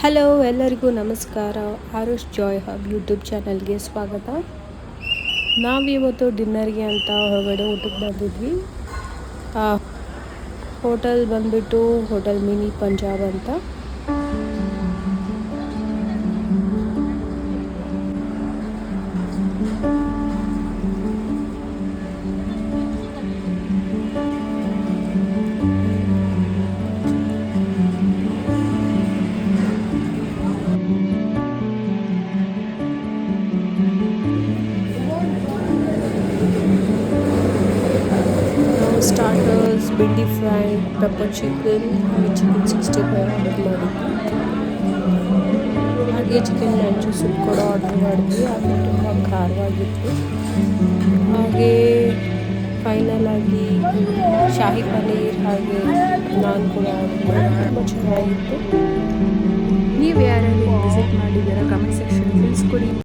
Hello ಎಲ್ಲರಿಗೂ ನಮಸ್ಕಾರ. Arush Joy hub YouTube ಚಾನಲ್ಗೆ ಸ್ವಾಗತ. ನಾವಿವತ್ತು ಡಿನ್ನರ್ಗೆ ಅಂತ ಹೊರಗಡೆ ಊಟಕ್ಕೆ ಬಂದಿದ್ವಿ. ಹೋಟೆಲ್ ಬಂದ್ಬಿಟ್ಟು ಹೋಟೆಲ್ ಮಿನಿ ಪಂಜಾಬ್ ಅಂತ. ಸ್ಟಾರ್ಟರ್ಸ್, ಬೆಂಡಿ ಫ್ರೈ, ಪೆಪ್ಪರ್ ಚಿಕನ್ ಹಾಗೆ ಚಿಕನ್ 65 ಆರ್ಡರ್ ಮಾಡಿದ್ವಿ. ಹಾಗೆ ಚಿಕನ್ ಮ್ಯಾಂಚೋ ಸೂಪ್ ಕೂಡ ಆರ್ಡರ್ ಮಾಡಿದ್ವಿ. ಅದು ತುಂಬ ಖಾರವಾಗಿತ್ತು. ಹಾಗೆ ಫೈನಲ್ ಆಗಿ ಶಾಹಿ ಪನ್ನೀರ್ ಹಾಗೆ ನಾನ್ ಕೂಡ ಆರ್ಡರ್ ಮಾಡಿದ್ವಿ. ತುಂಬ ಚೆನ್ನಾಗಿತ್ತು. ನೀವು ಯಾರು ವಿಸಿಟ್ ಮಾಡಿದ್ದೀರಾ ಕಮೆಂಟ್ ಸೆಕ್ಷನ್ ತಿಳಿಸ್ಕೊಡಿ.